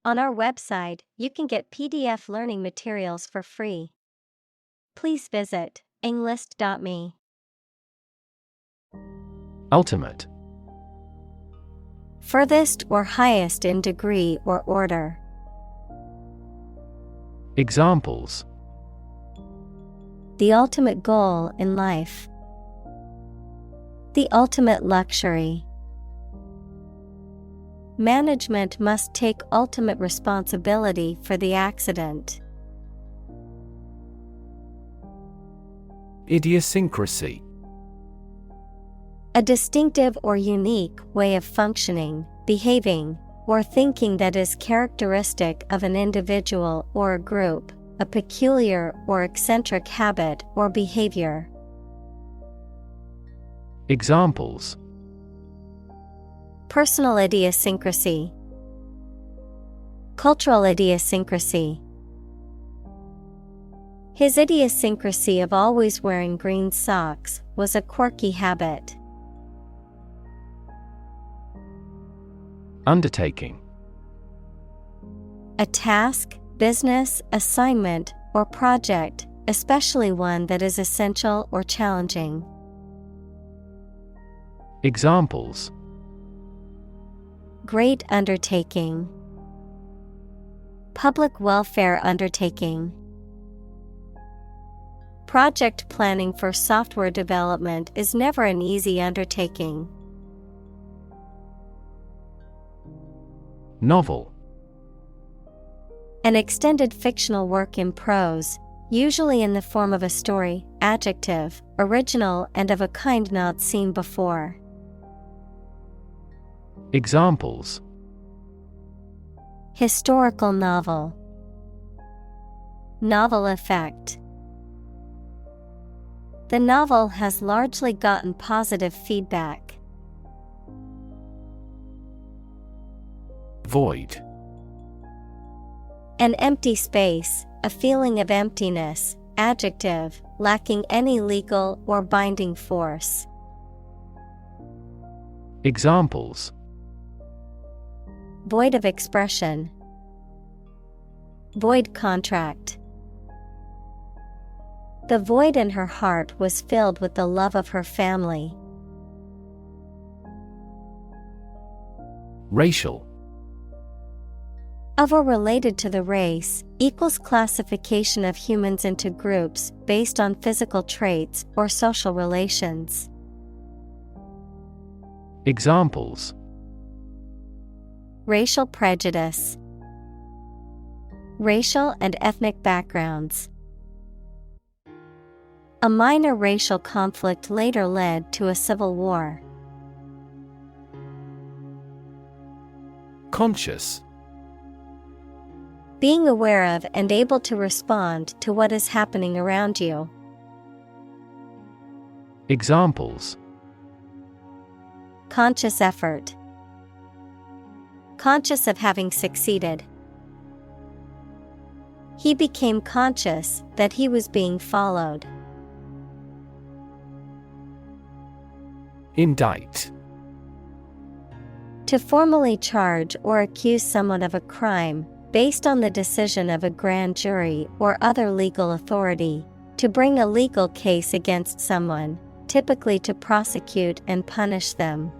On our website, you can get PDF learning materials for free. Please visit englist.me. Ultimate. Furthest or highest in degree or order. Examples: The ultimate goal in life. The ultimate luxury. Management must take ultimate responsibility for the accident. Idiosyncrasy. A distinctive or unique way of functioning, behaving, or thinking that is characteristic of an individual or a group, a peculiar or eccentric habit or behavior. Examples: Personal idiosyncrasy. Cultural idiosyncrasy. His idiosyncrasy of always wearing green socks was a quirky habit. Undertaking. A task, business, assignment, or project, especially one that is essential or challenging. Examples: Great undertaking. Public welfare undertaking. Project planning for software development is never an easy undertaking. Novel. An extended fictional work in prose, usually in the form of a story, adjective, original and of a kind not seen before. Examples: Historical novel. Novel effect. The novel has largely gotten positive feedback. Void. An empty space, a feeling of emptiness, adjective, lacking any legal or binding force. Examples: Void of expression. Void contract. The void in her heart was filled with the love of her family. Racial. Of or related to the race, equals classification of humans into groups based on physical traits or social relations. Examples: Racial prejudice. Racial and ethnic backgrounds. A minor racial conflict later led to a civil war. Conscious. Being aware of and able to respond to what is happening around you. Examples: Conscious effort. Conscious of having succeeded. He became conscious that he was being followed. Indict. To formally charge or accuse someone of a crime, based on the decision of a grand jury or other legal authority, to bring a legal case against someone, typically to prosecute and punish them.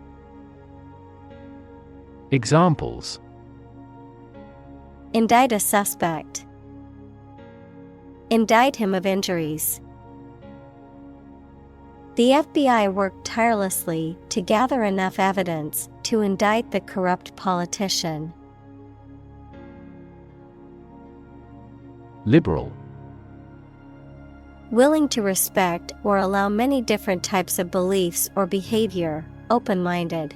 Examples: Indict a suspect. Indict him of injuries. The FBI worked tirelessly to gather enough evidence to indict the corrupt politician. Liberal. Willing to respect or allow many different types of beliefs or behavior, open-minded.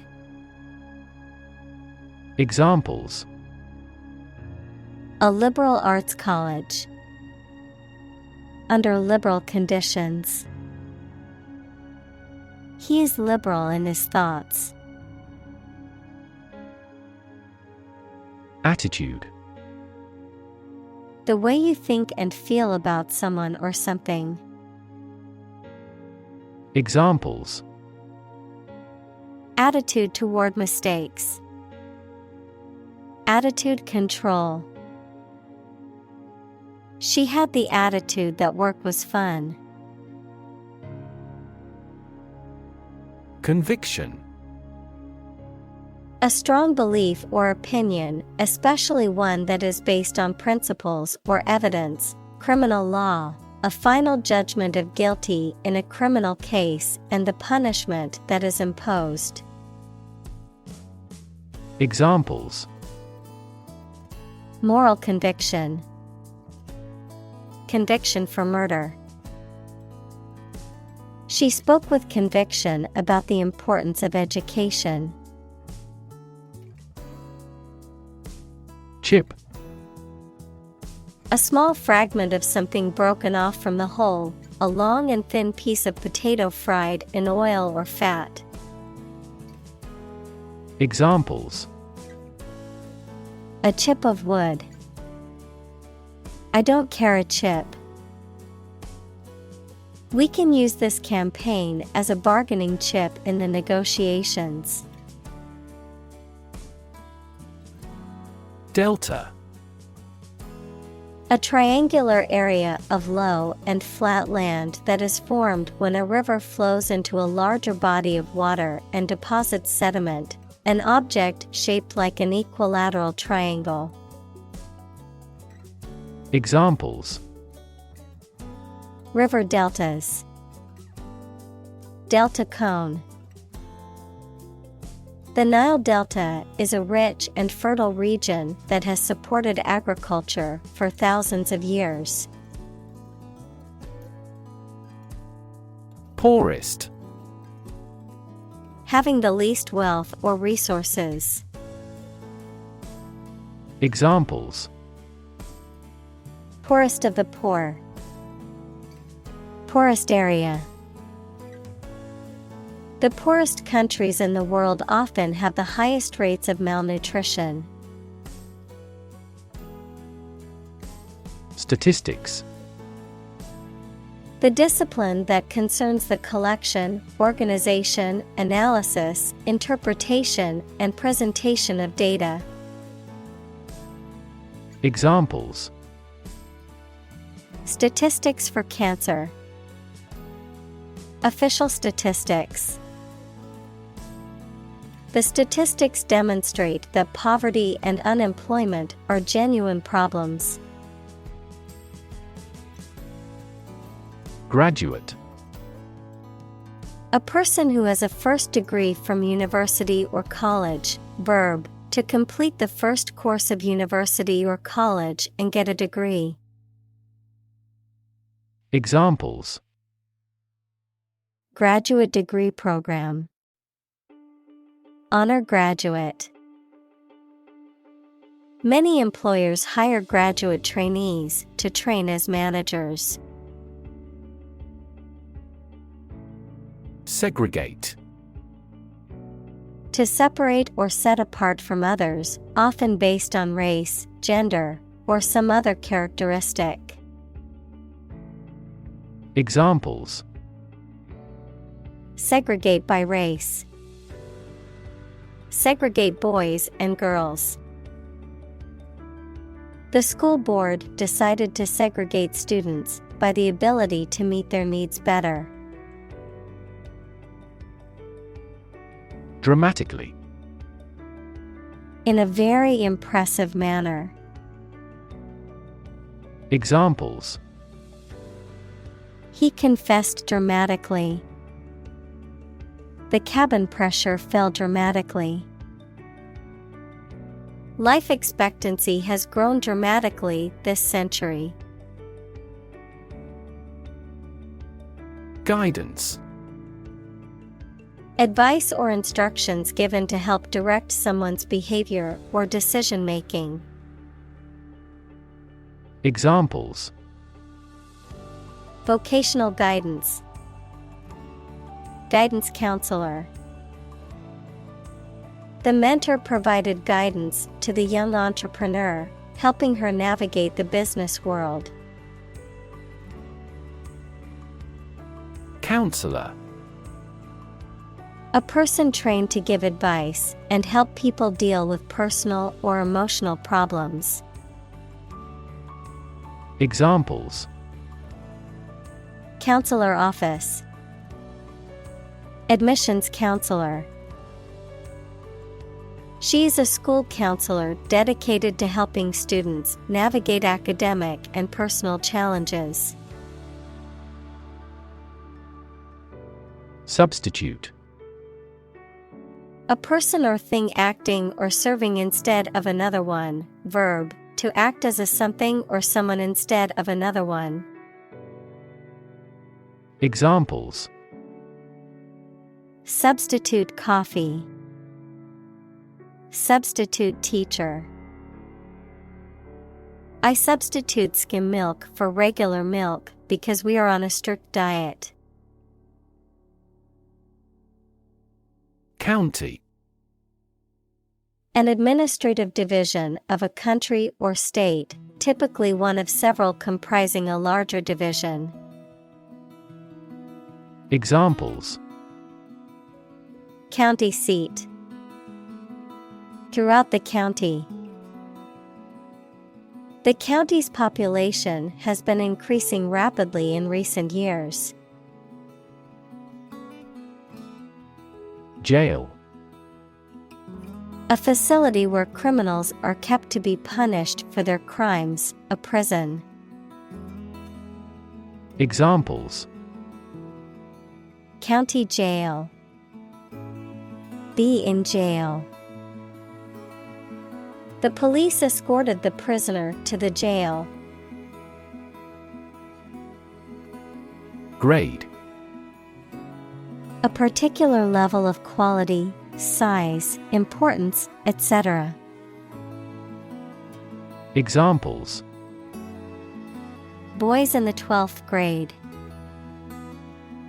Examples: A liberal arts college. Under liberal conditions. He is liberal in his thoughts. Attitude. The way you think and feel about someone or something. Examples: Attitude toward mistakes. Attitude control. She had the attitude that work was fun. Conviction. A strong belief or opinion, especially one that is based on principles or evidence, criminal law, a final judgment of guilty in a criminal case and the punishment that is imposed. Examples: Moral conviction. Conviction for murder. She spoke with conviction about the importance of education. Chip. A small fragment of something broken off from the whole, a long and thin piece of potato fried in oil or fat. Examples: A chip of wood. I don't care a chip. We can use this campaign as a bargaining chip in the negotiations. Delta. A triangular area of low and flat land that is formed when a river flows into a larger body of water and deposits sediment, an object shaped like an equilateral triangle. Examples: River deltas. Delta cone. The Nile Delta is a rich and fertile region that has supported agriculture for thousands of years. Poorest. Having the least wealth or resources. Examples: Poorest of the poor. Poorest area. The poorest countries in the world often have the highest rates of malnutrition. Statistics. The discipline that concerns the collection, organization, analysis, interpretation, and presentation of data. Examples: Statistics for cancer. Official statistics. The statistics demonstrate that poverty and unemployment are genuine problems. Graduate. A person who has a first degree from university or college. Verb, to complete the first course of university or college and get a degree. Examples: Graduate degree program. Honor graduate. Many employers hire graduate trainees to train as managers. Segregate. To separate or set apart from others, often based on race, gender, or some other characteristic. Examples: Segregate by race. Segregate boys and girls. The school board decided to segregate students by the ability to meet their needs better. Dramatically. In a very impressive manner. Examples: He confessed dramatically. The cabin pressure fell dramatically. Life expectancy has grown dramatically this century. Guidance. Advice or instructions given to help direct someone's behavior or decision-making. Examples: Vocational guidance. Guidance counselor. The mentor provided guidance to the young entrepreneur, helping her navigate the business world. Counselor. A person trained to give advice and help people deal with personal or emotional problems. Examples: Counselor office. Admissions counselor. She is a school counselor dedicated to helping students navigate academic and personal challenges. Substitute. A person or thing acting or serving instead of another one. Verb, to act as a something or someone instead of another one. Examples: Substitute coffee. Substitute teacher. I substitute skim milk for regular milk because we are on a strict diet. County. An administrative division of a country or state, typically one of several comprising a larger division. Examples: County seat. Throughout the county. The county's population has been increasing rapidly in recent years. Jail. A facility where criminals are kept to be punished for their crimes, a prison. Examples: County jail. Be in jail. The police escorted the prisoner to the jail. Grade. A particular level of quality, size, importance, etc. Examples: Boys in the 12th grade.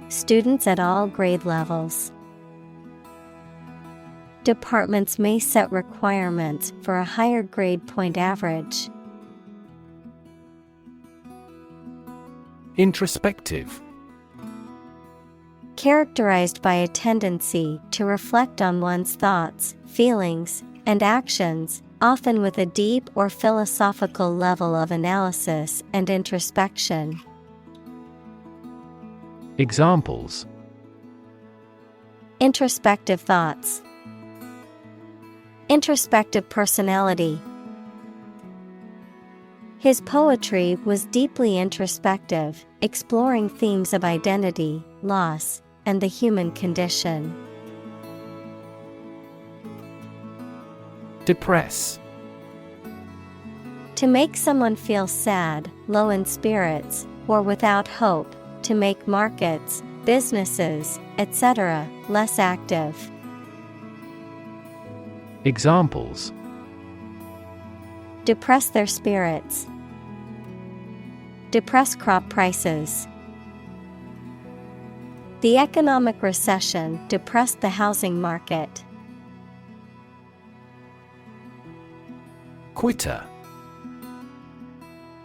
Students at all grade levels. Departments may set requirements for a higher grade point average. Introspective. Characterized by a tendency to reflect on one's thoughts, feelings, and actions, often with a deep or philosophical level of analysis and introspection. Examples: Introspective thoughts. Introspective personality. His poetry was deeply introspective, exploring themes of identity, loss, and the human condition. Depress. To make someone feel sad, low in spirits, or without hope, to make markets, businesses, etc., less active. Examples: Depress their spirits. Depress crop prices. The economic recession depressed the housing market. Quitter.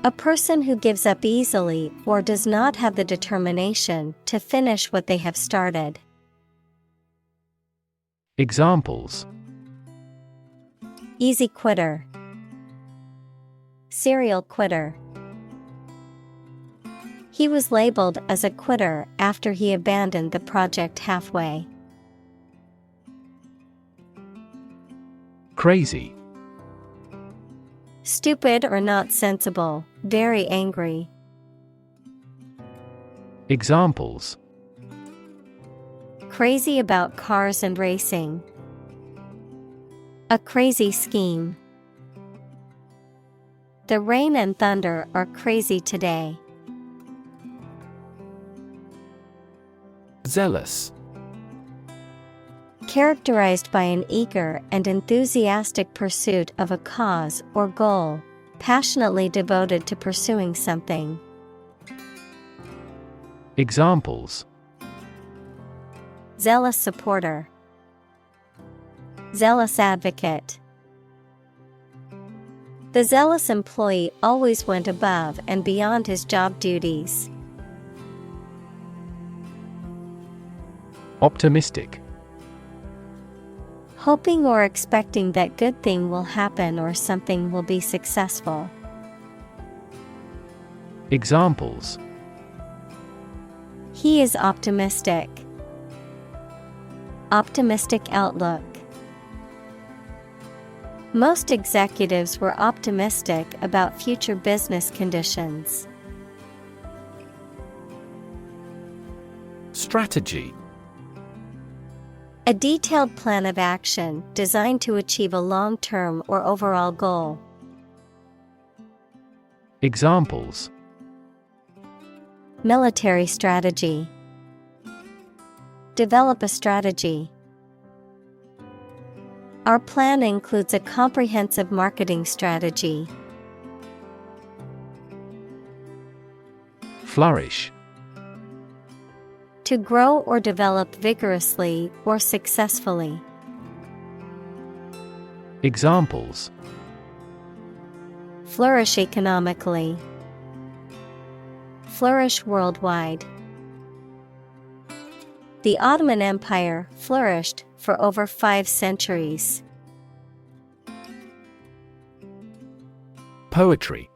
A person who gives up easily or does not have the determination to finish what they have started. Examples: Easy quitter. Serial quitter. He was labeled as a quitter after he abandoned the project halfway. Crazy. Stupid or not sensible, very angry. Examples: Crazy about cars and racing. A crazy scheme. The rain and thunder are crazy today. Zealous. Characterized by an eager and enthusiastic pursuit of a cause or goal, passionately devoted to pursuing something. Examples: Zealous supporter. Zealous advocate. The zealous employee always went above and beyond his job duties. Optimistic. Hoping or expecting that good thing will happen or something will be successful. Examples: He is optimistic. Optimistic outlook. Most executives were optimistic about future business conditions. Strategy: A detailed plan of action designed to achieve a long-term or overall goal. Examples: Military strategy. Develop a strategy. Our plan includes a comprehensive marketing strategy. Flourish: To grow or develop vigorously or successfully. Examples: Flourish economically. Flourish worldwide. The Ottoman Empire flourished for over 5 centuries. Poetry: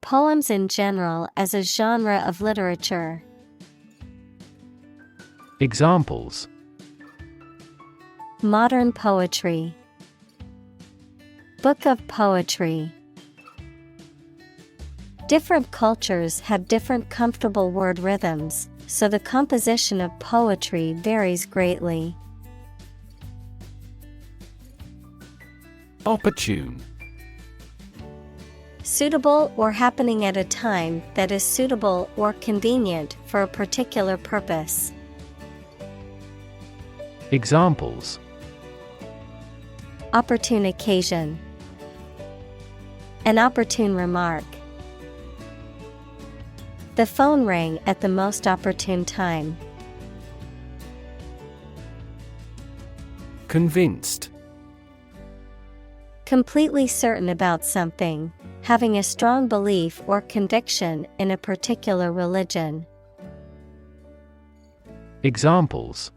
Poems in general as a genre of literature. Examples: Modern poetry. Book of poetry. Different cultures have different comfortable word rhythms, so the composition of poetry varies greatly. Opportune: Suitable or happening at a time that is suitable or convenient for a particular purpose. Examples: Opportune occasion. An opportune remark. The phone rang at the most opportune time. Convinced: Completely certain about something, having a strong belief or conviction in a particular religion. Examples: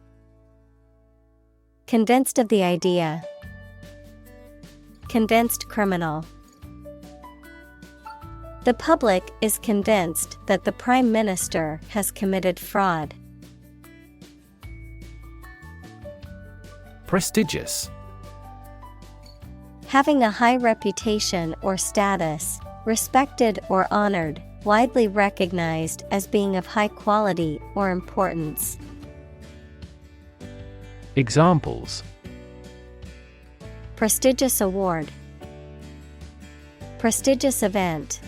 Convinced of the idea. Convinced criminal. The public is convinced that the Prime Minister has committed fraud. Prestigious: Having a high reputation or status, respected or honored, widely recognized as being of high quality or importance. Examples: Prestigious award. Prestigious event.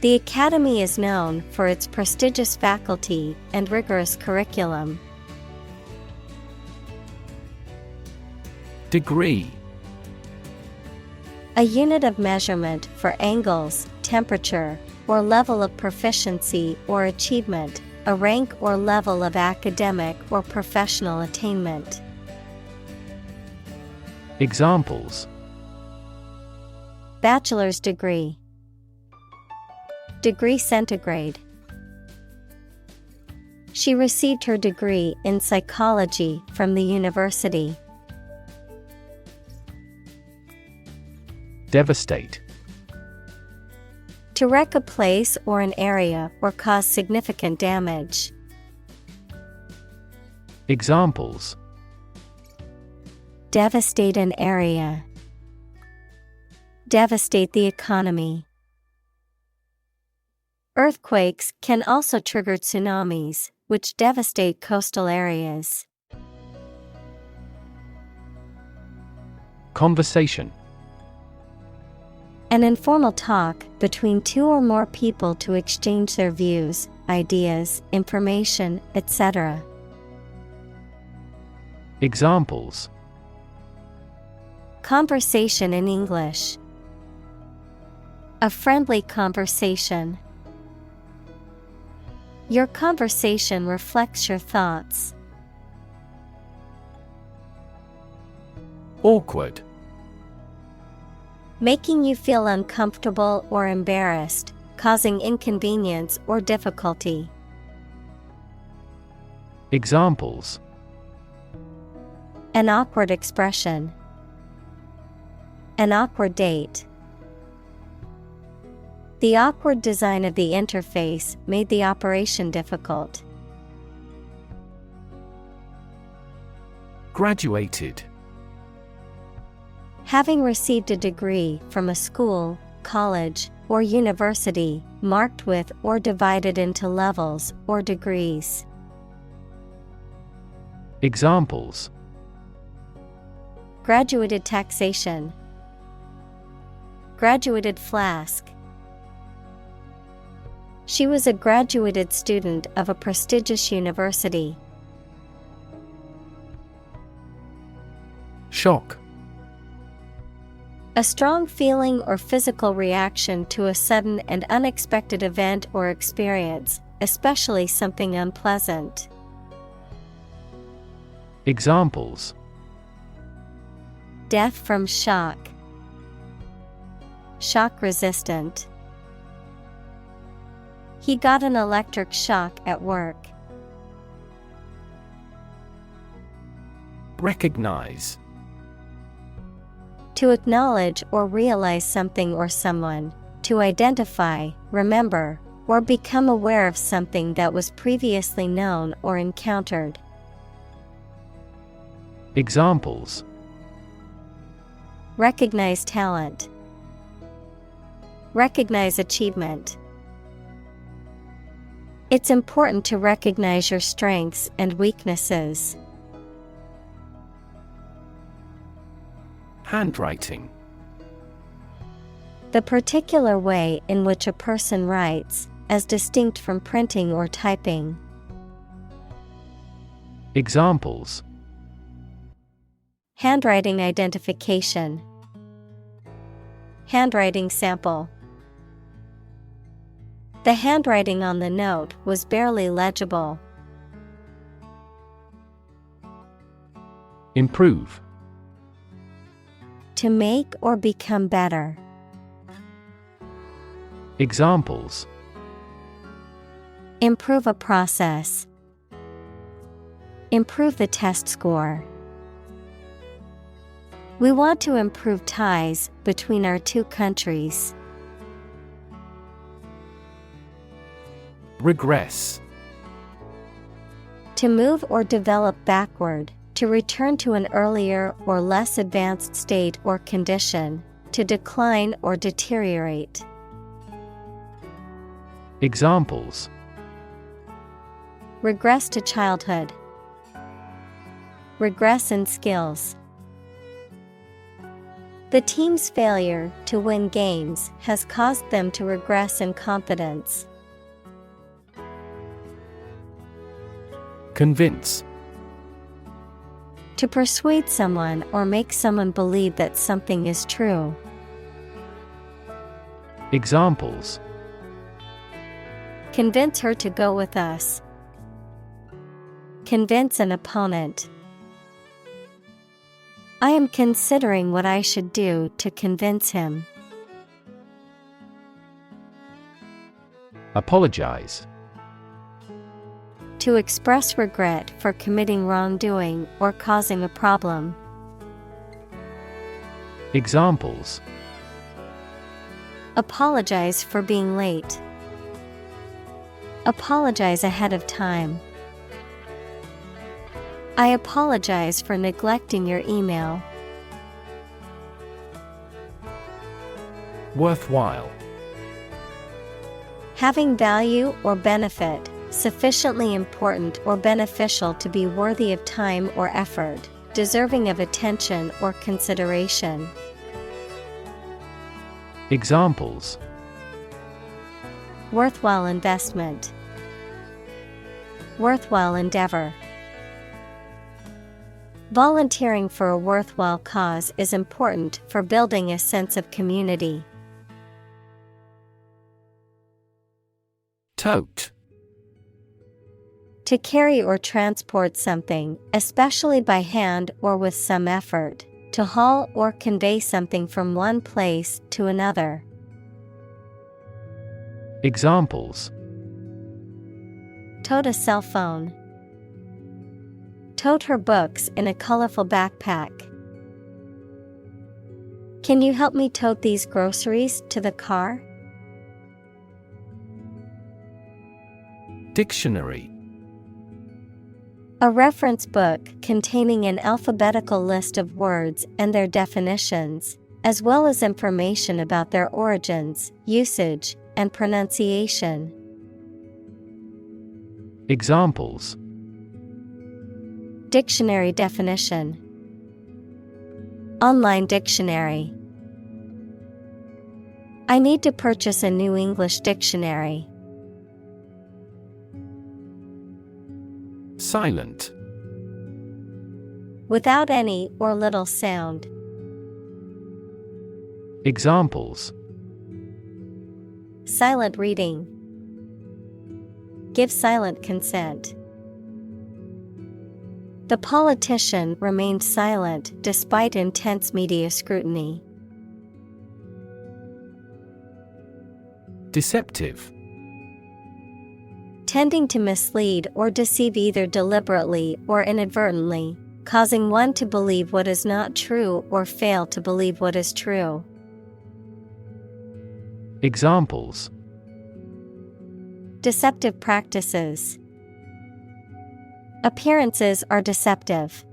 The Academy is known for its prestigious faculty and rigorous curriculum. Degree: A unit of measurement for angles, temperature, or level of proficiency or achievement, a rank or level of academic or professional attainment. Examples: Bachelor's degree. Degree centigrade. She received her degree in psychology from the university. Devastate: To wreck a place or an area or cause significant damage. Examples: Devastate an area. Devastate the economy. Earthquakes can also trigger tsunamis, which devastate coastal areas. Conversation: An informal talk between two or more people to exchange their views, ideas, information, etc. Examples: Conversation in English. A friendly conversation. Your conversation reflects your thoughts. Awkward: Making you feel uncomfortable or embarrassed, causing inconvenience or difficulty. Examples: An awkward expression. An awkward date. The awkward design of the interface made the operation difficult. Graduated. Having received a degree from a school, college, or university, marked with or divided into levels or degrees. Examples: Graduated taxation. Graduated flask. She was a graduated student of a prestigious university. Shock. A strong feeling or physical reaction to a sudden and unexpected event or experience, especially something unpleasant. Examples: Death from shock. Shock resistant. He got an electric shock at work. Recognize. To acknowledge or realize something or someone, to identify, remember, or become aware of something that was previously known or encountered. Examples: Recognize talent. Recognize achievement. It's important to recognize your strengths and weaknesses. Handwriting. The particular way in which a person writes, as distinct from printing or typing. Examples: Handwriting identification. Handwriting sample. The handwriting on the note was barely legible. Improve. To make or become better. Examples: Improve a process. Improve the test score. We want to improve ties between our two countries. Regress. To move or develop backward, to return to an earlier or less advanced state or condition, to decline or deteriorate. Examples: Regress to childhood. Regress in skills. The team's failure to win games has caused them to regress in confidence. Convince. To persuade someone or make someone believe that something is true. Examples: Convince her to go with us. Convince an opponent. I am considering what I should do to convince him. Apologize. To express regret for committing wrongdoing or causing a problem. Examples: Apologize for being late. Apologize ahead of time. I apologize for neglecting your email. Worthwhile. Having value or benefit, sufficiently important or beneficial to be worthy of time or effort, deserving of attention or consideration. Examples: Worthwhile investment. Worthwhile endeavor. Volunteering for a worthwhile cause is important for building a sense of community. Tote. To carry or transport something, especially by hand or with some effort. To haul or convey something from one place to another. Examples: Tote a cell phone. tote her books in a colorful backpack. Can you help me tote these groceries to the car? Dictionary. A reference book containing an alphabetical list of words and their definitions, as well as information about their origins, usage, and pronunciation. Examples. Dictionary definition. Online dictionary. I need to purchase a new English dictionary. Silent. Without any or little sound. Examples. Silent reading. Give silent consent. The politician remained silent despite intense media scrutiny. Deceptive. Tending to mislead or deceive either deliberately or inadvertently, causing one to believe what is not true or fail to believe what is true. Examples. Deceptive practices. Appearances are deceptive.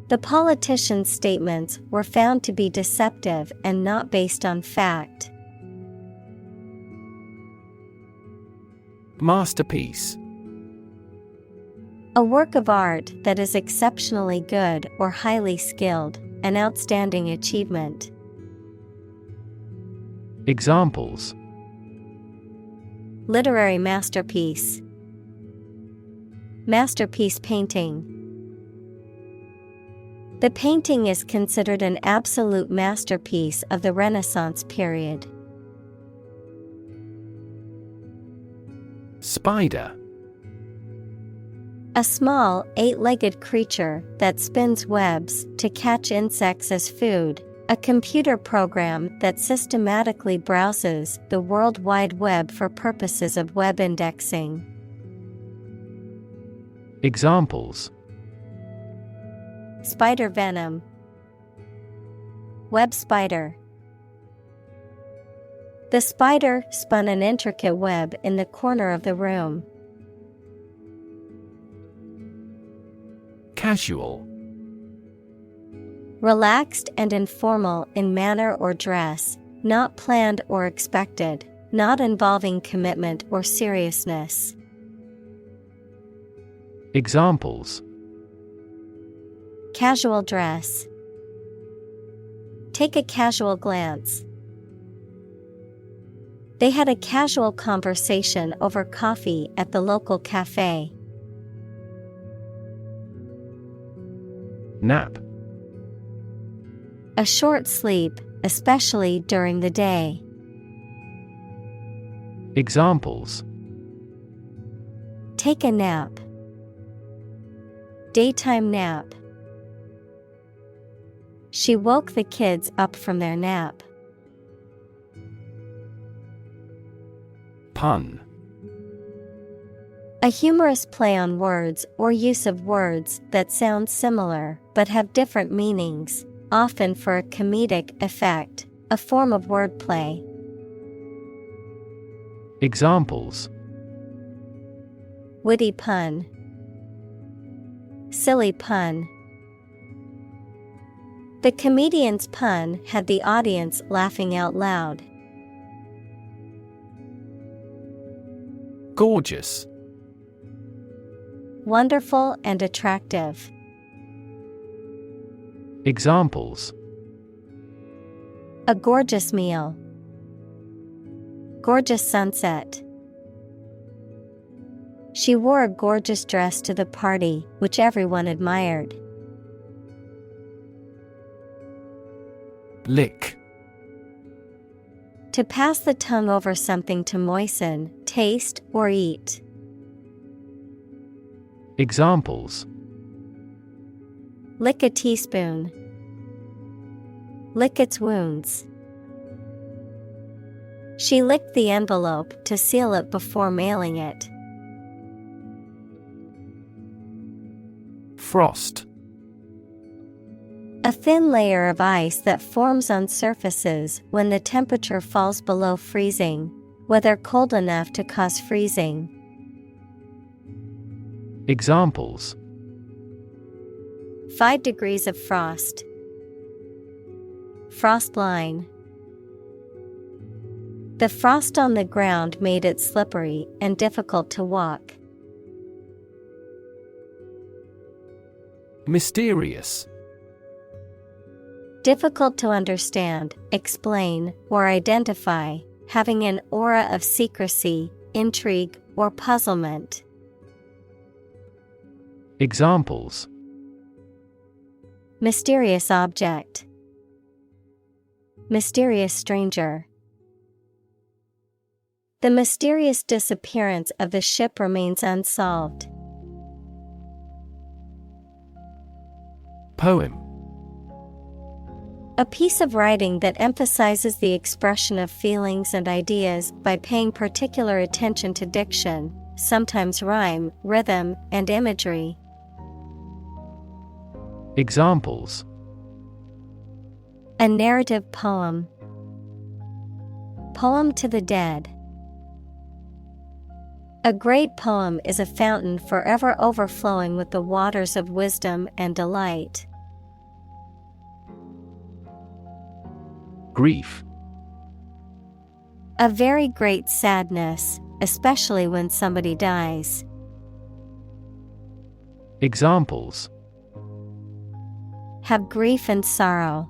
The politician's statements were found to be deceptive and not based on fact. Masterpiece. A work of art that is exceptionally good or highly skilled, an outstanding achievement. Examples. Literary masterpiece. Masterpiece painting. The painting is considered an absolute masterpiece of the Renaissance period. Spider. A small, eight-legged creature that spins webs to catch insects as food, a computer program that systematically browses the World Wide Web for purposes of web indexing. Examples. Spider venom. Web spider. The spider spun an intricate web in the corner of the room. Casual. Relaxed and informal in manner or dress, not planned or expected, not involving commitment or seriousness. Examples. Casual dress. Take a casual glance. They had a casual conversation over coffee at the local cafe. Nap. A short sleep, especially during the day. Examples. Take a nap. Daytime nap. She woke the kids up from their nap. Pun. A humorous play on words or use of words that sound similar but have different meanings, often for a comedic effect, a form of wordplay. Examples. Witty pun. Silly pun. The comedian's pun had the audience laughing out loud. Gorgeous. Wonderful and attractive. Examples. A gorgeous meal. Gorgeous sunset. She wore a gorgeous dress to the party, which everyone admired. Lick. To pass the tongue over something to moisten, taste, or eat. Examples. Lick a teaspoon. Lick its wounds. She licked the envelope to seal it before mailing it. Frost. A thin layer of ice that forms on surfaces when the temperature falls below freezing, whether cold enough to cause freezing. Examples: 5 degrees of frost. Frost line. The frost on the ground made it slippery and difficult to walk. Mysterious. Difficult to understand, explain, or identify, having an aura of secrecy, intrigue, or puzzlement. Examples: Mysterious object. Mysterious stranger. The mysterious disappearance of the ship remains unsolved. Poem. A piece of writing that emphasizes the expression of feelings and ideas by paying particular attention to diction, sometimes rhyme, rhythm, and imagery. Examples: A narrative poem. Poem to the dead. A great poem is a fountain forever overflowing with the waters of wisdom and delight. Grief. A very great sadness, especially when somebody dies. Examples: Have grief and sorrow.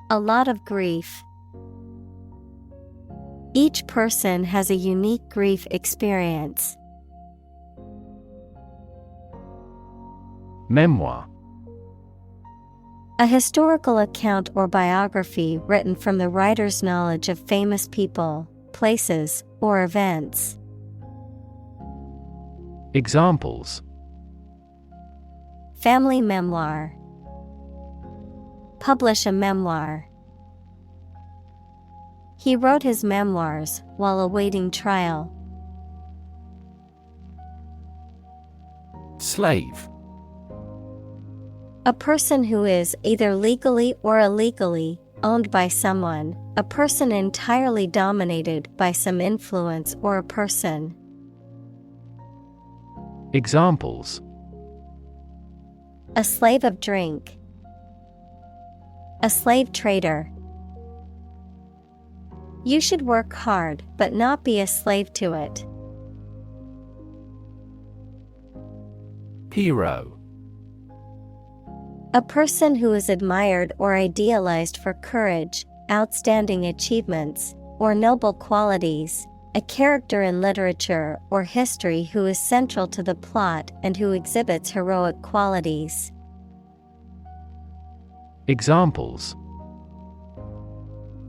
A lot of grief. Each person has a unique grief experience. Memoir. A historical account or biography written from the writer's knowledge of famous people, places, or events. Examples: Family memoir. Publish a memoir. He wrote his memoirs while awaiting trial. Slave. A person who is either legally or illegally owned by someone, a person entirely dominated by some influence or a person. Examples: A slave of drink. A slave trader. You should work hard but not be a slave to it. Hero. A person who is admired or idealized for courage, outstanding achievements, or noble qualities, a character in literature or history who is central to the plot and who exhibits heroic qualities. Examples: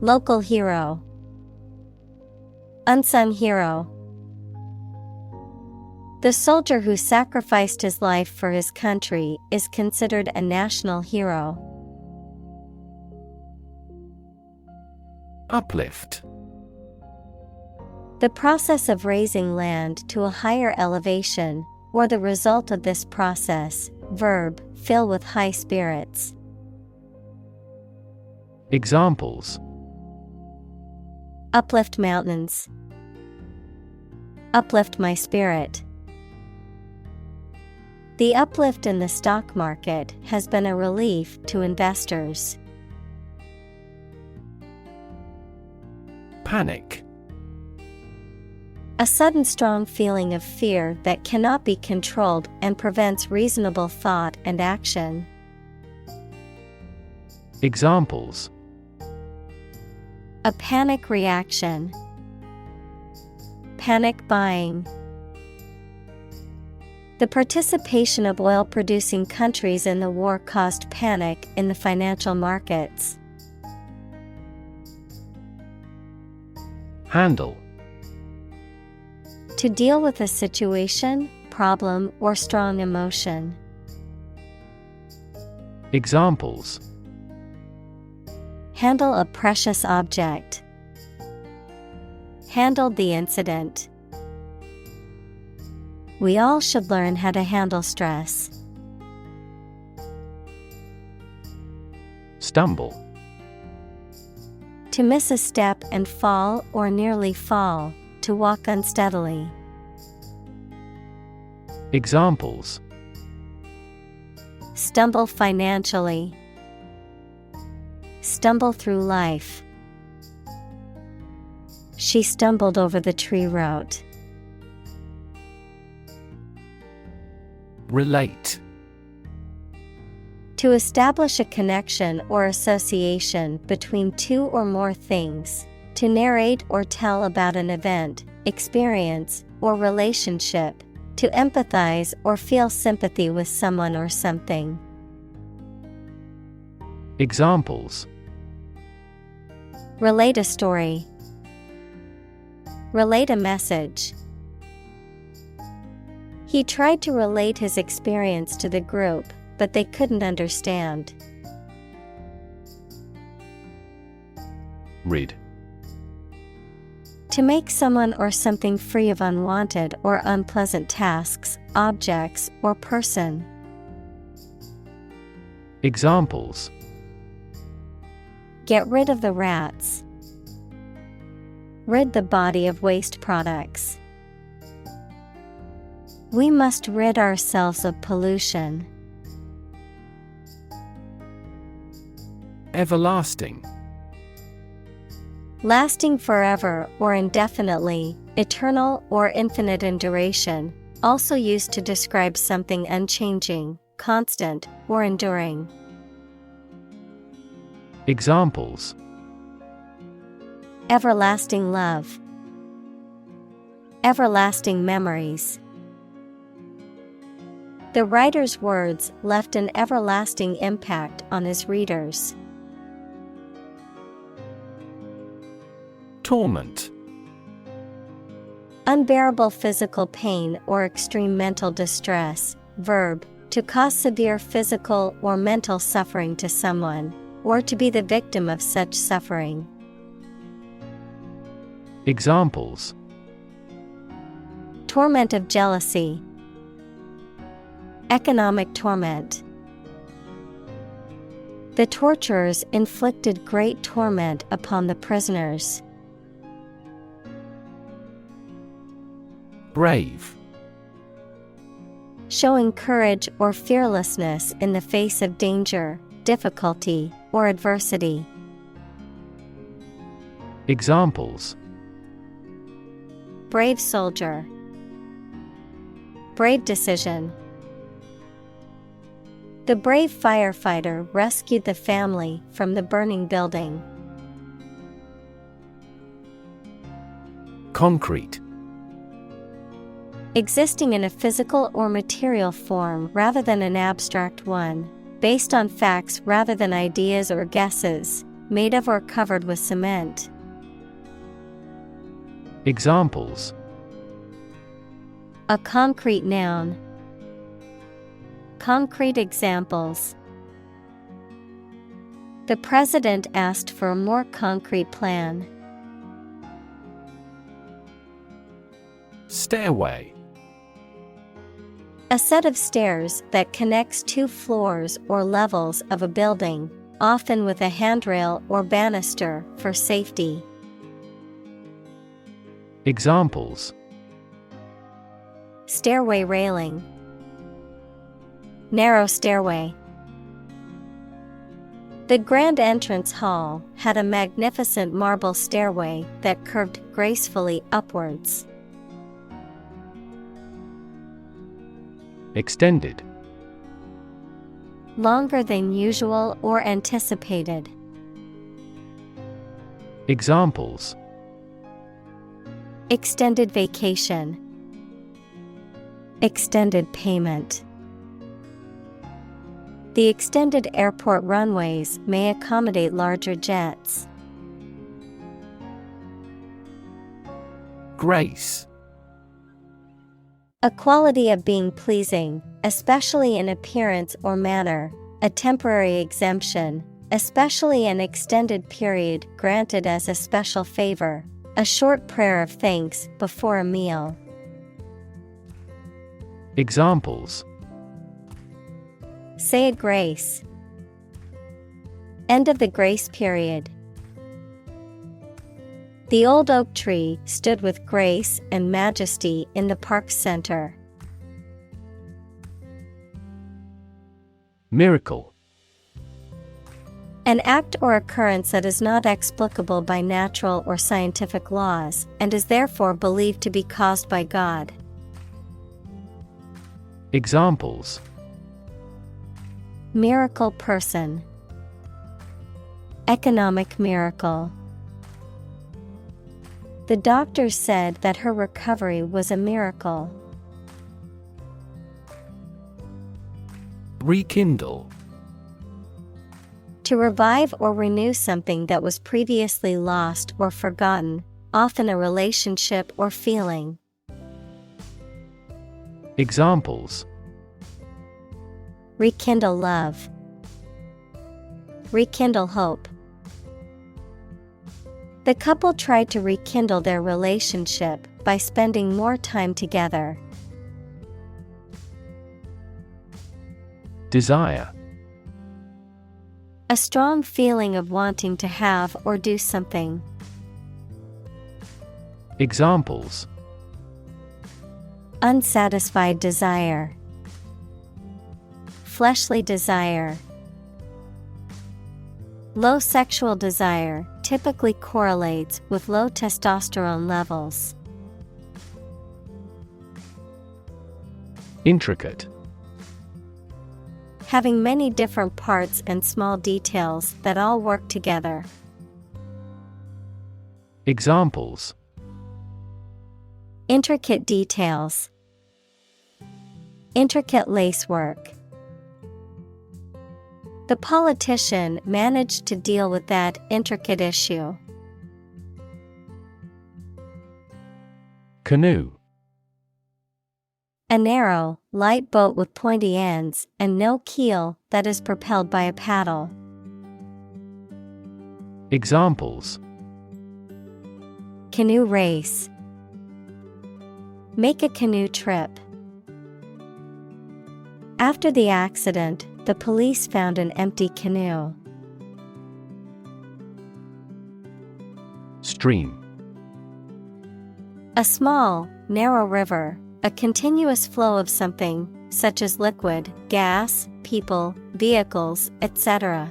Local hero. Unsung hero. The soldier who sacrificed his life for his country is considered a national hero. Uplift. The process of raising land to a higher elevation, or the result of this process. Verb, fill with high spirits. Examples: Uplift mountains. Uplift my spirit. The uplift in the stock market has been a relief to investors. Panic. A sudden strong feeling of fear that cannot be controlled and prevents reasonable thought and action. Examples: A panic reaction. Panic buying. The participation of oil-producing countries in the war caused panic in the financial markets. Handle. To deal with a situation, problem, or strong emotion. Examples: Handle a precious object. Handled the incident. We all should learn how to handle stress. Stumble. To miss a step and fall or nearly fall, to walk unsteadily. Examples: Stumble financially. Stumble through life. She stumbled over the tree root. Relate. To establish a connection or association between two or more things. To narrate or tell about an event, experience, or relationship. To empathize or feel sympathy with someone or something. Examples: Relate a story. Relate a message. He tried to relate his experience to the group, but they couldn't understand. Rid. To make someone or something free of unwanted or unpleasant tasks, objects, or person. Examples: Get rid of the rats. Rid the body of waste products. We must rid ourselves of pollution. Everlasting. Lasting forever or indefinitely, eternal or infinite in duration, also used to describe something unchanging, constant, or enduring. Examples: Everlasting love. Everlasting memories. The writer's words left an everlasting impact on his readers. Torment. Unbearable physical pain or extreme mental distress. Verb, to cause severe physical or mental suffering to someone, or to be the victim of such suffering. Examples: Torment of jealousy. Economic torment. The torturers inflicted great torment upon the prisoners. Brave. Showing courage or fearlessness in the face of danger, difficulty, or adversity. Examples: Brave soldier. Brave decision. The brave firefighter rescued the family from the burning building. Concrete. Existing in a physical or material form rather than an abstract one, based on facts rather than ideas or guesses, made of or covered with cement. Examples: A concrete noun. Concrete examples. The president asked for a more concrete plan. Stairway. A set of stairs that connects two floors or levels of a building, often with a handrail or banister for safety. Examples: Stairway railing. Narrow stairway. The grand entrance hall had a magnificent marble stairway that curved gracefully upwards. Extended. Longer than usual or anticipated. Examples: Extended vacation. Extended payment. The extended airport runways may accommodate larger jets. Grace. A quality of being pleasing, especially in appearance or manner, a temporary exemption, especially an extended period granted as a special favor, a short prayer of thanks before a meal. Examples. Say a grace. End of the grace period. The old oak tree stood with grace and majesty in the park's center. Miracle. An act or occurrence that is not explicable by natural or scientific laws, and is therefore believed to be caused by God. Examples. Miracle person. Economic miracle. The doctors said that her recovery was a miracle. Rekindle. To revive or renew something that was previously lost or forgotten, often a relationship or feeling. Examples. Rekindle love. Rekindle hope. The couple tried to rekindle their relationship by spending more time together. Desire. A strong feeling of wanting to have or do something. Examples. Unsatisfied desire. Fleshly desire. Low sexual desire typically correlates with low testosterone levels. Intricate. Having many different parts and small details that all work together. Examples. Intricate details. Intricate lacework. The politician managed to deal with that intricate issue. Canoe. A narrow, light boat with pointy ends and no keel that is propelled by a paddle. Examples. Canoe race. Make a canoe trip. After the accident, the police found an empty canoe. Stream. A small, narrow river, a continuous flow of something, such as liquid, gas, people, vehicles, etc.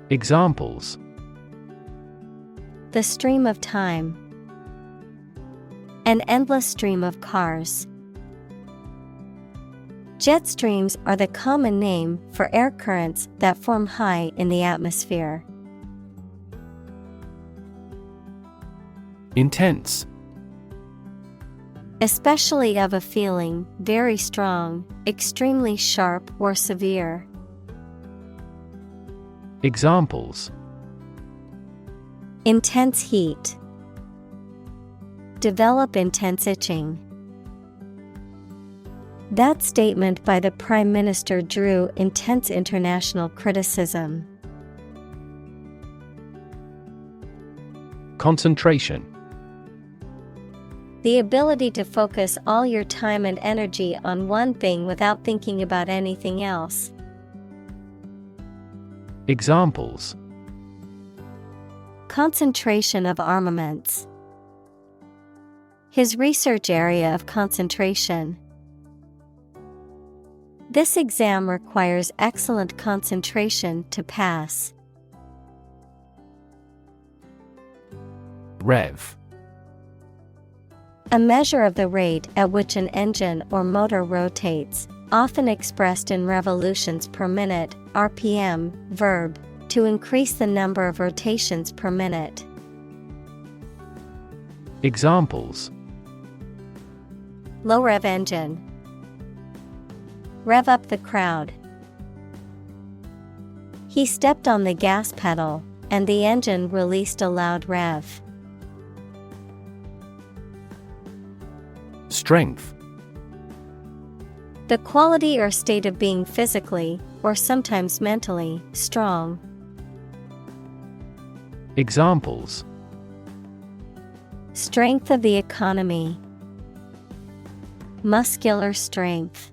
Examples. The stream of time. An endless stream of cars. Jet streams are the common name for air currents that form high in the atmosphere. Intense. Especially of a feeling, very strong, extremely sharp or severe. Examples. Intense heat. Develop intense itching. That statement by the Prime Minister drew intense international criticism. Concentration. The ability to focus all your time and energy on one thing without thinking about anything else. Examples. Concentration of armaments. His research area of concentration. This exam requires excellent concentration to pass. Rev. A measure of the rate at which an engine or motor rotates, often expressed in revolutions per minute, RPM, verb, to increase the number of rotations per minute. Examples. Low rev engine. Rev up the crowd. He stepped on the gas pedal, and the engine released a loud rev. Strength. The quality or state of being physically, or sometimes mentally, strong. Examples. Strength of the economy. muscular strength.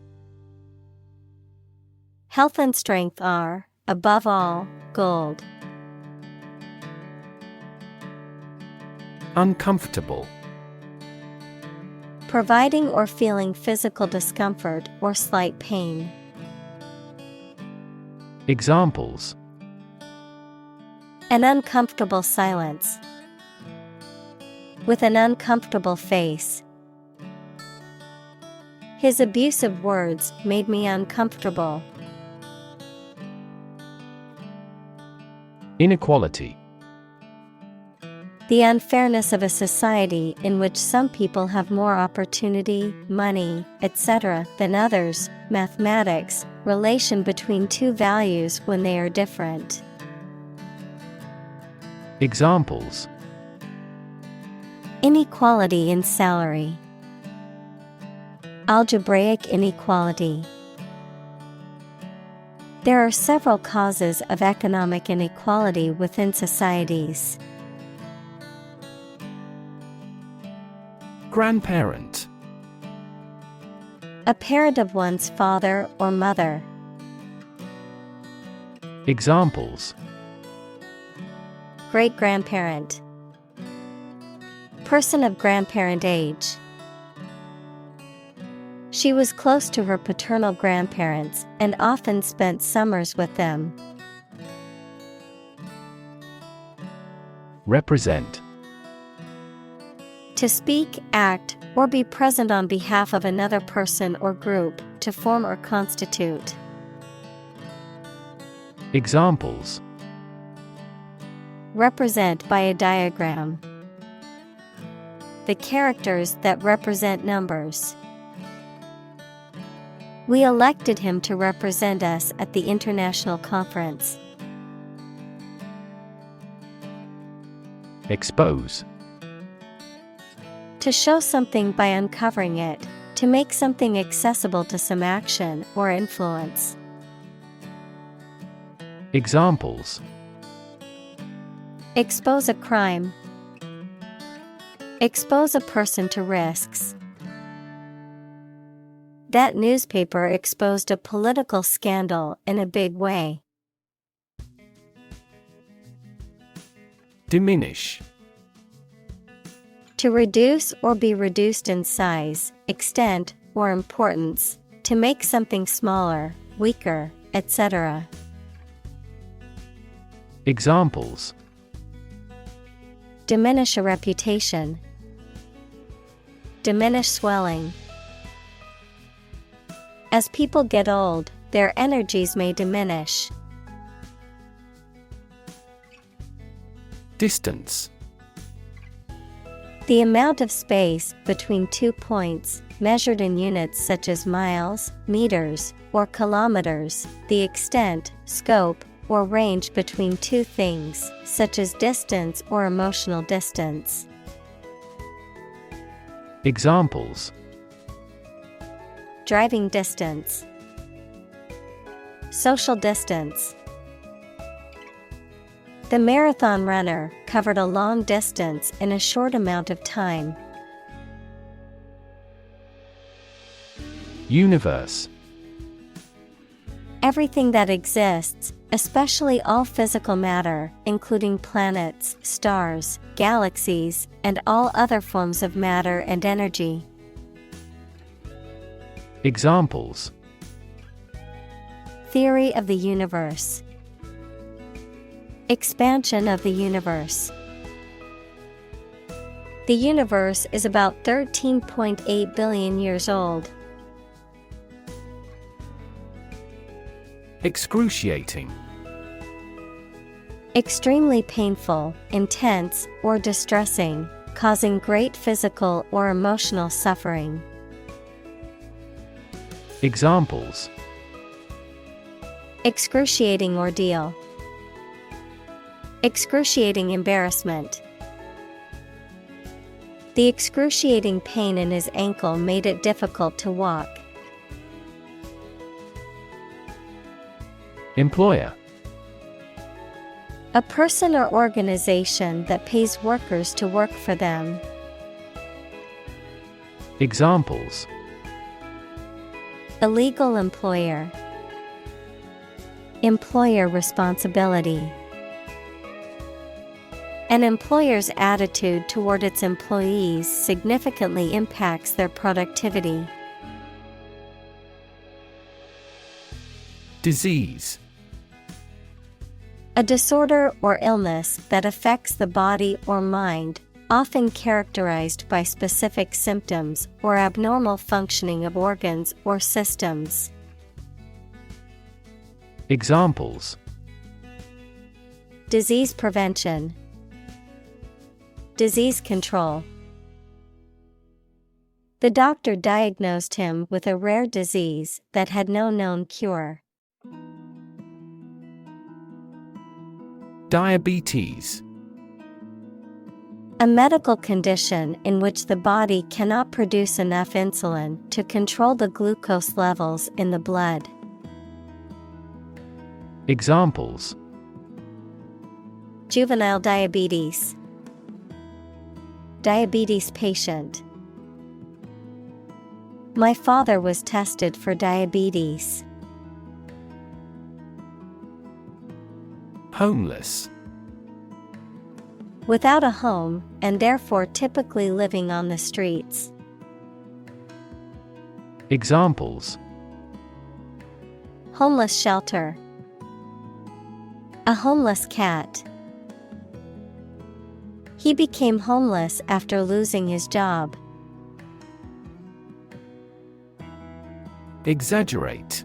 Health and strength are, above all, gold. Uncomfortable. Providing or feeling physical discomfort or slight pain. Examples: An uncomfortable silence. With an uncomfortable face. His abusive words made me uncomfortable. Inequality. The unfairness of a society in which some people have more opportunity, money, etc. than others. Mathematics, relation between two values when they are different. Examples: Inequality in salary. Algebraic inequality. There are several causes of economic inequality within societies. Grandparent. A parent of one's father or mother. Examples: Great-grandparent. Person of grandparent age. She was close to her paternal grandparents and often spent summers with them. Represent. To speak, act, or be present on behalf of another person or group, to form or constitute. Examples: Represent by a diagram. The characters that represent numbers. We elected him to represent us at the international conference. Expose. To show something by uncovering it, to make something accessible to some action or influence. Examples: Expose a crime. Expose a person to risks. That newspaper exposed a political scandal in a big way. Diminish. To reduce or be reduced in size, extent, or importance. To make something smaller, weaker, etc. Examples: Diminish a reputation. Diminish swelling. As people get old, their energies may diminish. Distance. The amount of space between 2 points, measured in units such as miles, meters, or kilometers. The extent, scope, or range between two things, such as distance or emotional distance. Examples: Driving distance. Social distance. The marathon runner covered a long distance in a short amount of time. Universe. Everything that exists, especially all physical matter, including planets, stars, galaxies, and all other forms of matter and energy. Examples: Theory of the universe. Expansion of the universe. The universe is about 13.8 billion years old. Excruciating. Extremely painful, intense, or distressing, causing great physical or emotional suffering. Examples: Excruciating ordeal. Excruciating embarrassment. The excruciating pain in his ankle made it difficult to walk. Employer. A person or organization that pays workers to work for them. Examples: Illegal employer. Employer responsibility. An employer's attitude toward its employees significantly impacts their productivity. Disease. A disorder or illness that affects the body or mind, often characterized by specific symptoms or abnormal functioning of organs or systems. Examples: Disease prevention, disease control. The doctor diagnosed him with a rare disease that had no known cure. Diabetes. A medical condition in which the body cannot produce enough insulin to control the glucose levels in the blood. Examples: Juvenile diabetes, diabetes patient. My father was tested for diabetes. Homeless. Without a home, and therefore typically living on the streets. Examples: Homeless shelter, a homeless cat. He became homeless after losing his job. Exaggerate.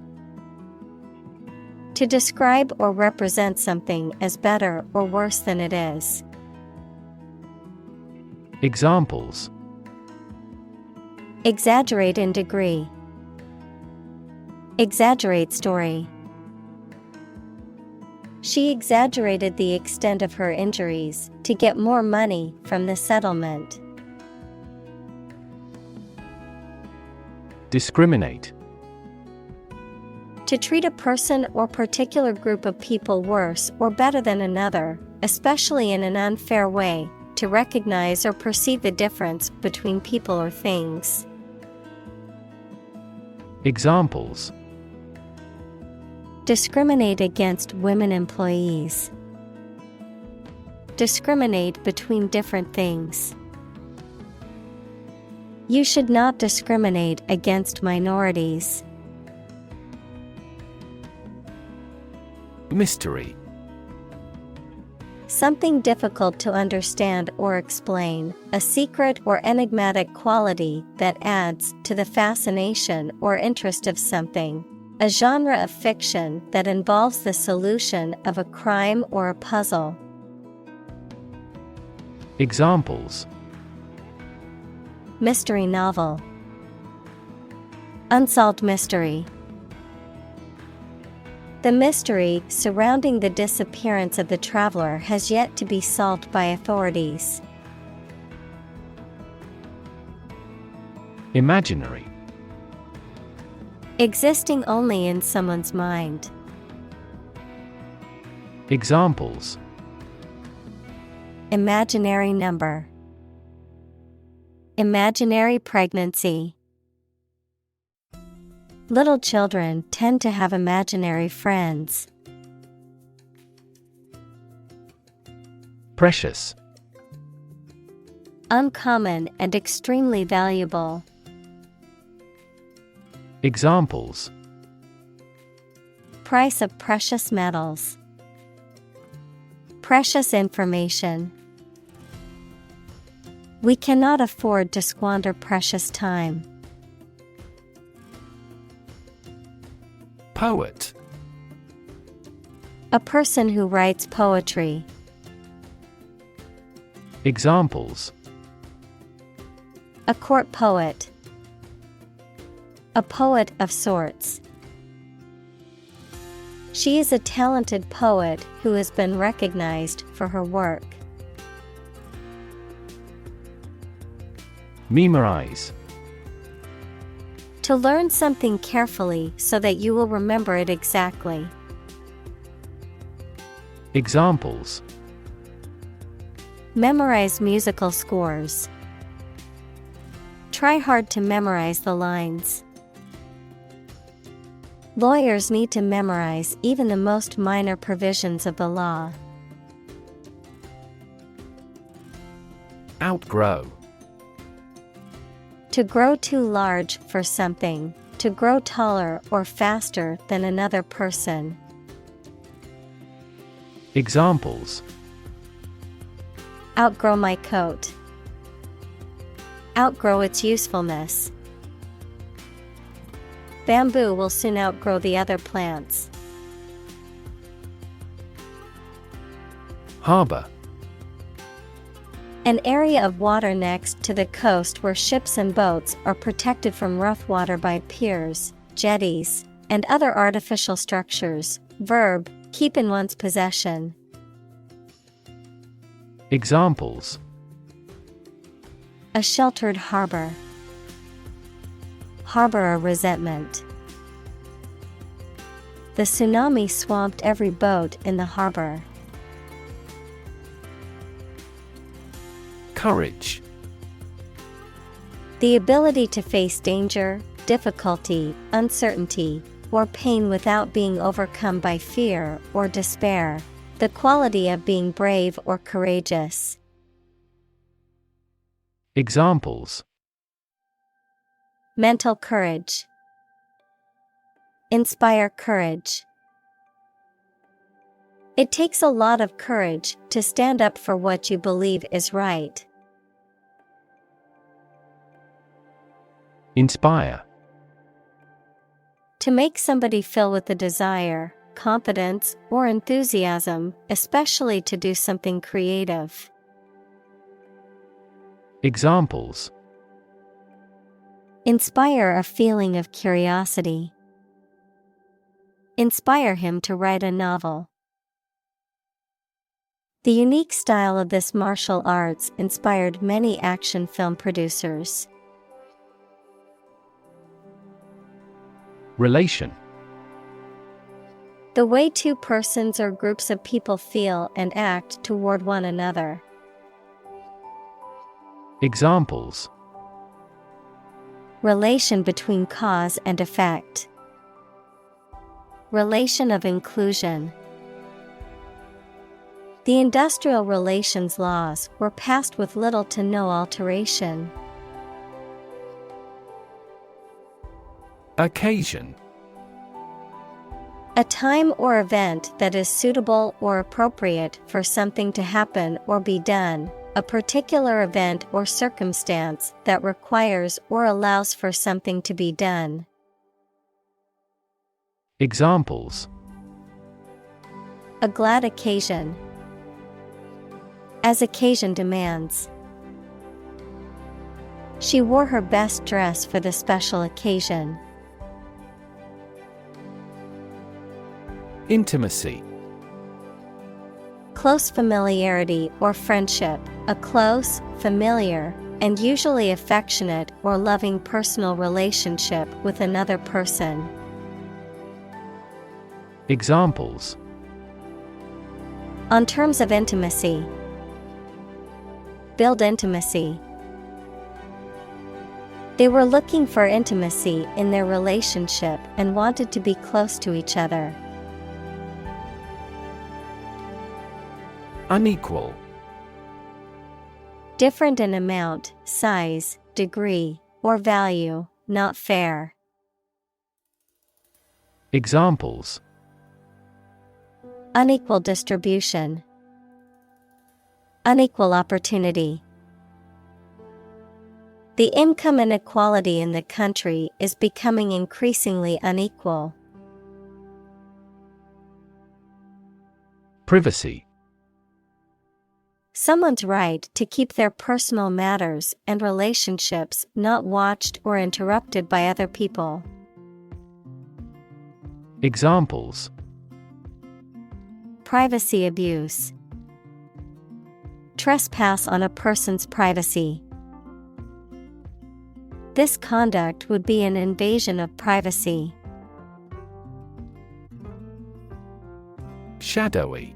To describe or represent something as better or worse than it is. Examples: Exaggerate in degree, exaggerate story. She exaggerated the extent of her injuries to get more money from the settlement. Discriminate. To treat a person or particular group of people worse or better than another, especially in an unfair way, to recognize or perceive the difference between people or things. Examples: Discriminate against women employees. Discriminate between different things. You should not discriminate against minorities. Mystery. Something difficult to understand or explain, a secret or enigmatic quality that adds to the fascination or interest of something. A genre of fiction that involves the solution of a crime or a puzzle. Examples: Mystery novel. Unsolved mystery. The mystery surrounding the disappearance of the traveler has yet to be solved by authorities. Imaginary. Existing only in someone's mind. Examples: Imaginary number. Imaginary pregnancy. Little children tend to have imaginary friends. Precious. Uncommon and extremely valuable. Examples: Price of precious metals. Precious information. We cannot afford to squander precious time. Poet. A person who writes poetry. Examples: A court poet. A poet of sorts. She is a talented poet who has been recognized for her work. Memorize. To learn something carefully so that you will remember it exactly. Examples: Memorize musical scores. Try hard to memorize the lines. Lawyers need to memorize even the most minor provisions of the law. Outgrow. To grow too large for something, to grow taller or faster than another person. Examples: Outgrow my coat. Outgrow its usefulness. Bamboo will soon outgrow the other plants. Harbor. An area of water next to the coast where ships and boats are protected from rough water by piers, jetties, and other artificial structures. Verb, keep in one's possession. Examples: A sheltered harbor. Harbor a resentment. The tsunami swamped every boat in the harbor. Courage. The ability to face danger, difficulty, uncertainty, or pain without being overcome by fear or despair. The quality of being brave or courageous. Examples: Mental courage. Inspire courage. It takes a lot of courage to stand up for what you believe is right. Inspire. To make somebody feel with the desire, confidence, or enthusiasm, especially to do something creative. Examples: Inspire a feeling of curiosity. Inspire him to write a novel. The unique style of this martial arts inspired many action film producers. Relation. The way two persons or groups of people feel and act toward one another. Examples: Relation between cause and effect. Relation of inclusion. The industrial relations laws were passed with little to no alteration. Occasion. A time or event that is suitable or appropriate for something to happen or be done, a particular event or circumstance that requires or allows for something to be done. Examples: A glad occasion. As occasion demands. She wore her best dress for the special occasion. Intimacy. Close familiarity or friendship, a close, familiar, and usually affectionate or loving personal relationship with another person. Examples: On terms of intimacy. Build intimacy. They were looking for intimacy in their relationship and wanted to be close to each other. Unequal. Different in amount, size, degree, or value, not fair. Examples: Unequal distribution. Unequal opportunity. The income inequality in the country is becoming increasingly unequal. Privacy. Someone's right to keep their personal matters and relationships not watched or interrupted by other people. Examples: Privacy abuse. Trespass on a person's privacy. This conduct would be an invasion of privacy. Shadowy.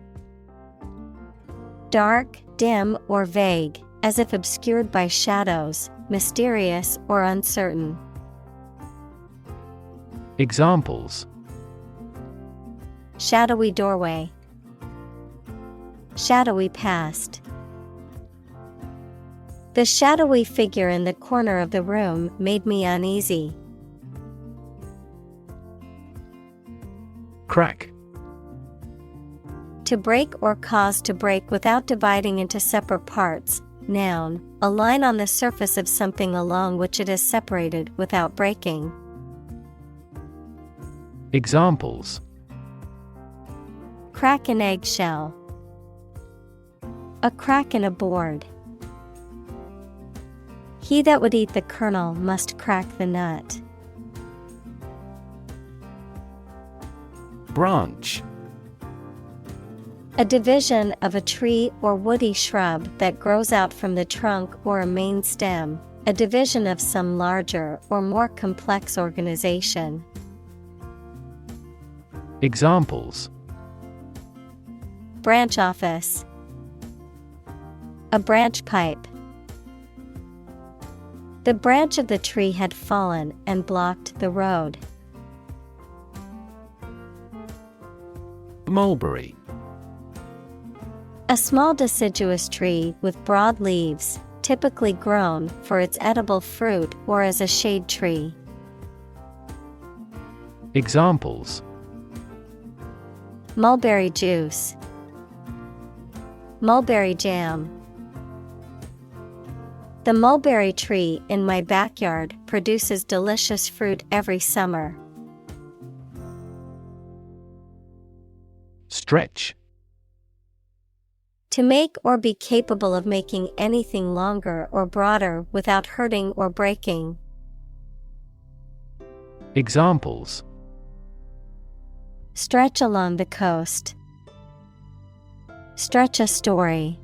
Dark, dim, or vague, as if obscured by shadows, mysterious or uncertain. Examples: Shadowy doorway. Shadowy past. The shadowy figure in the corner of the room made me uneasy. Crack. To break or cause to break without dividing into separate parts. Noun, a line on the surface of something along which it is separated without breaking. Examples: Crack an eggshell. A crack in a board. He that would eat the kernel must crack the nut. Branch. A division of a tree or woody shrub that grows out from the trunk or a main stem, a division of some larger or more complex organization. Examples: Branch office. A branch pipe. The branch of the tree had fallen and blocked the road. Mulberry. A small deciduous tree with broad leaves, typically grown for its edible fruit or as a shade tree. Examples: Mulberry juice. Mulberry jam. The mulberry tree in my backyard produces delicious fruit every summer. Stretch. To make or be capable of making anything longer or broader without hurting or breaking. Examples: Stretch along the coast. Stretch a story.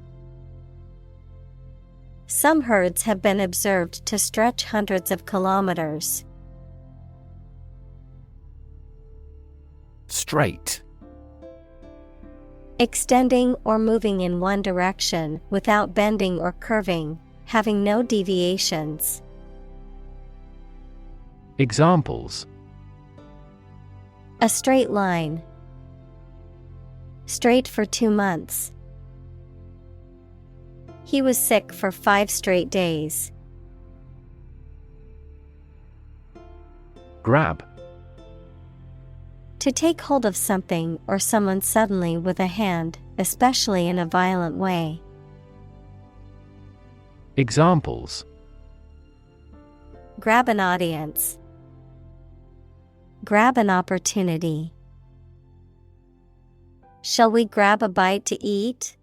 Some herds have been observed to stretch hundreds of kilometers. Straight. Extending or moving in one direction without bending or curving, having no deviations. Examples: A straight line. Straight for 2 months. He was sick for 5 straight days. Grab. To take hold of something or someone suddenly with a hand, especially in a violent way. Examples: Grab an audience. Grab an opportunity. Shall we grab a bite to eat?